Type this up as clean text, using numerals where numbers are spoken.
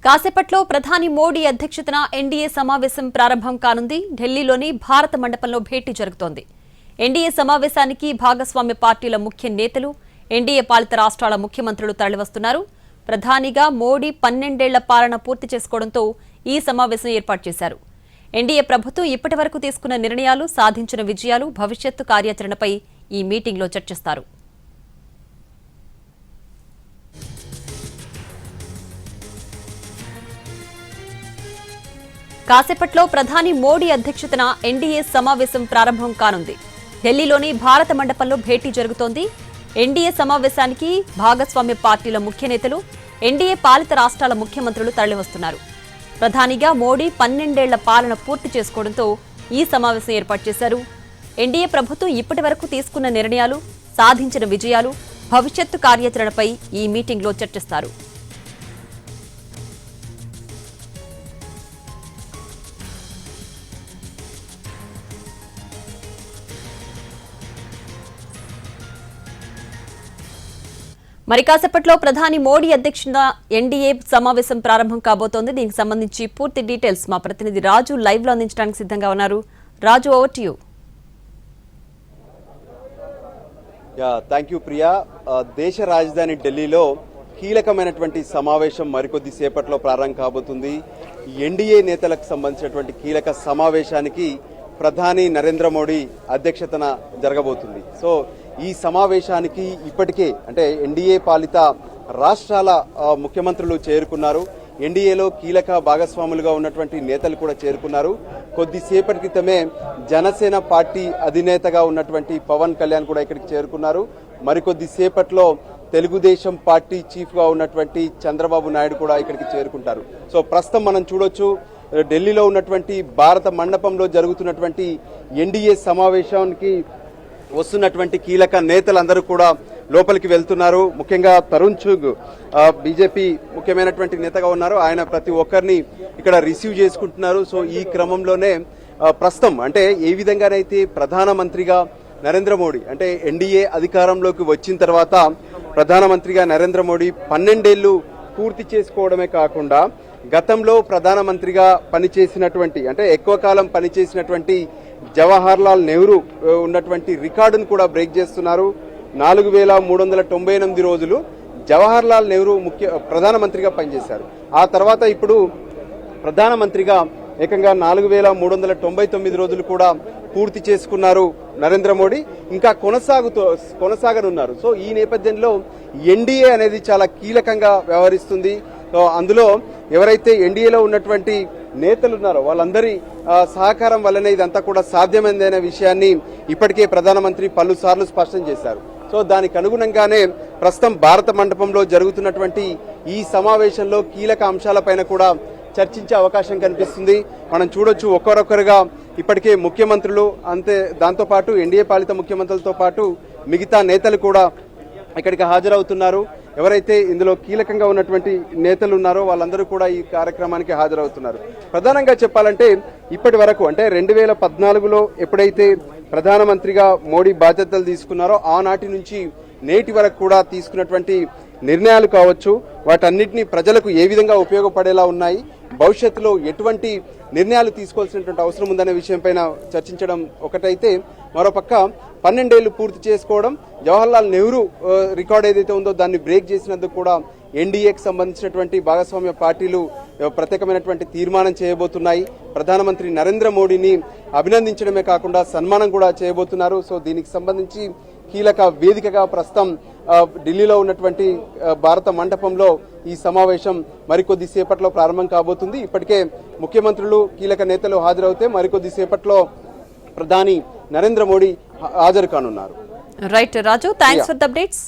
కాసేపట్లో ప్రధాని మోడీ అధ్యక్షతన ఎన్డీఏ సమావేశం ప్రారంభం కానుంది. ఢిల్లీలోని భారత మండపంలో భేటీ జరుగుతోంది. ఎన్డీఏ సమావేశానికి భాగస్వామ్య పార్టీల ముఖ్య నేతలు, ఎన్డీఏ పాలిత రాష్ట్రాల ముఖ్యమంత్రులు తరలివస్తున్నారు. ప్రధానిగా మోడీ 12 ఏళ్ల పాలన పూర్తి చేసుకోవడంతో ఈ సమావేశం ఏర్పాటు చేశారు. ఎన్డీఏ ప్రభుత్వం ఇప్పటివరకు తీసుకున్న నిర్ణయాలు, సాధించిన విజయాలు, భవిష్యత్తు కార్యాచరణపై ఈ మీటింగ్లో చర్చిస్తారు. కాసేపట్లో ప్రధాని మోడీ అధ్యక్షతన ఎన్డీఏ సమావేశం ప్రారంభం కానుంది. ఢిల్లీలోని భారత మండపంలో భేటీ జరుగుతోంది. ఎన్డీఏ సమావేశానికి భాగస్వామ్య పార్టీల ముఖ్య నేతలు, ఎన్డీఏ పాలిత రాష్ట్రాల ముఖ్యమంత్రులు తరలివస్తున్నారు. ప్రధానిగా మోడీ 12 ఏళ్ల పాలన పూర్తి చేసుకోవడంతో ఈ సమావేశం ఏర్పాటు చేశారు. ఎన్డీఏ ప్రభుత్వం ఇప్పటివరకు తీసుకున్న నిర్ణయాలు, సాధించిన విజయాలు, భవిష్యత్తు కార్యాచరణపై ఈ మీటింగ్లో చర్చిస్తారు. మరి కాసేపట్లో ప్రధాని మోడీ అధ్యక్షతన ఎన్డీఏ సమావేశం ప్రారంభం కాబోతోంది. దీనికి సంబంధించి పూర్తి డీటెయిల్స్ మా ప్రతినిధి రాజు లైవ్ లో అందించడానికి సిద్ధంగా ఉన్నారు. Raju, over to you. Thank you Priya. దేశ రాజధాని ఢిల్లీలో కీలకమైనటువంటి సమావేశం మరికొద్ది సేపట్లో ప్రారంభం కాబోతుంది. ఎన్డీఏ నేతలకు సంబంధించినటువంటి కీలక సమావేశానికి ప్రధాని నరేంద్ర మోడీ అధ్యక్షతన జరగబోతుంది. సో ఈ సమావేశానికి ఇప్పటికే అంటే ఎన్డీఏ పాలిత రాష్ట్రాల ముఖ్యమంత్రులు చేరుకున్నారు. ఎన్డీఏలో కీలక భాగస్వాములుగా ఉన్నటువంటి నేతలు కూడా చేరుకున్నారు. కొద్దిసేపటి క్రితమే జనసేన పార్టీ అధినేతగా ఉన్నటువంటి పవన్ కళ్యాణ్ కూడా ఇక్కడికి చేరుకున్నారు. మరికొద్ది సేపట్లో తెలుగుదేశం పార్టీ చీఫ్ గా ఉన్నటువంటి చంద్రబాబు నాయుడు కూడా ఇక్కడికి చేరుకుంటారు. సో ప్రస్తుతం మనం చూడొచ్చు, ఢిల్లీలో ఉన్నటువంటి భారత మండపంలో జరుగుతున్నటువంటి ఎన్డీఏ సమావేశానికి వస్తున్నటువంటి కీలక నేతలందరూ కూడా లోపలికి వెళ్తున్నారు. ముఖ్యంగా తరుణ్ చుగ్ బీజేపీ ముఖ్యమైనటువంటి నేతగా ఉన్నారు. ఆయన ప్రతి ఒక్కరిని ఇక్కడ రిసీవ్ చేసుకుంటున్నారు. సో ఈ క్రమంలోనే ప్రస్తుతం అంటే ఏ విధంగానైతే ప్రధానమంత్రిగా నరేంద్ర మోడీ అంటే ఎన్డీఏ అధికారంలోకి వచ్చిన తర్వాత ప్రధానమంత్రిగా నరేంద్ర మోడీ 12 ఏళ్లు పూర్తి చేసుకోవడమే కాకుండా గతంలో ప్రధానమంత్రిగా పనిచేసినటువంటి అంటే ఎక్కువ కాలం పనిచేసినటువంటి జవహర్ లాల్ నెహ్రూ ఉన్నటువంటి రికార్డును కూడా బ్రేక్ చేస్తున్నారు. 4398 రోజులు జవహర్ లాల్ నెహ్రూ ప్రధానమంత్రిగా పనిచేశారు. ఆ తర్వాత ఇప్పుడు ప్రధానమంత్రిగా ఏకంగా 4399 రోజులు కూడా పూర్తి చేసుకున్నారు నరేంద్ర మోడీ. ఇంకా కొనసాగనున్నారు. సో ఈ నేపథ్యంలో ఎన్డీఏ అనేది చాలా కీలకంగా వ్యవహరిస్తుంది. సో అందులో ఎవరైతే ఎన్డీఏలో ఉన్నటువంటి నేతలు ఉన్నారో వాళ్ళందరి సహకారం వల్లనే ఇదంతా కూడా సాధ్యమైందనే విషయాన్ని ఇప్పటికే ప్రధానమంత్రి పలుసార్లు స్పష్టం చేశారు. సో దానికి అనుగుణంగానే ప్రస్తుతం భారత మండపంలో జరుగుతున్నటువంటి ఈ సమావేశంలో కీలక అంశాలపైన కూడా చర్చించే అవకాశం కనిపిస్తుంది. మనం చూడొచ్చు, ఒక్కొక్కరుగా ఇప్పటికే ముఖ్యమంత్రులు అంతే దాంతోపాటు ఎన్డీఏ పాలిత ముఖ్యమంత్రులతో పాటు మిగతా నేతలు కూడా ఇక్కడికి హాజరవుతున్నారు. ఎవరైతే ఇందులో కీలకంగా ఉన్నటువంటి నేతలు ఉన్నారో వాళ్ళందరూ కూడా ఈ కార్యక్రమానికి హాజరవుతున్నారు. ప్రధానంగా చెప్పాలంటే ఇప్పటి వరకు అంటే 2014లో ఎప్పుడైతే ప్రధానమంత్రిగా మోడీ బాధ్యతలు తీసుకున్నారో ఆనాటి నుంచి నేటి వరకు కూడా తీసుకున్నటువంటి నిర్ణయాలు కావచ్చు, వాటన్నిటినీ ప్రజలకు ఏ విధంగా ఉపయోగపడేలా ఉన్నాయి, భవిష్యత్తులో ఎటువంటి నిర్ణయాలు తీసుకోవాల్సినటువంటి అవసరం ఉందనే విషయంపైన చర్చించడం ఒకటైతే, మరోపక్క 12 ఏళ్లు పూర్తి చేసుకోవడం, జవహర్ లాల్ నెహ్రూ రికార్డ్ ఏదైతే ఉందో దాన్ని బ్రేక్ చేసినందుకు కూడా ఎన్డీఏకి సంబంధించినటువంటి భాగస్వామ్య పార్టీలు ప్రత్యేకమైనటువంటి తీర్మానం చేయబోతున్నాయి. ప్రధానమంత్రి నరేంద్ర మోడీని అభినందించడమే కాకుండా సన్మానం కూడా చేయబోతున్నారు. సో దీనికి సంబంధించి కీలక వేదికగా ప్రస్తుతం ఢిల్లీలో ఉన్నటువంటి భారత మండపంలో ఈ సమావేశం మరికొద్ది సేపట్లో ప్రారంభం కాబోతుంది. ఇప్పటికే ముఖ్యమంత్రులు, కీలక నేతలు హాజరవుతే మరికొద్ది సేపట్లో ప్రధాని నరేంద్ర మోడీ హాజరు కానున్నారు. Right Raju, thanks for the updates.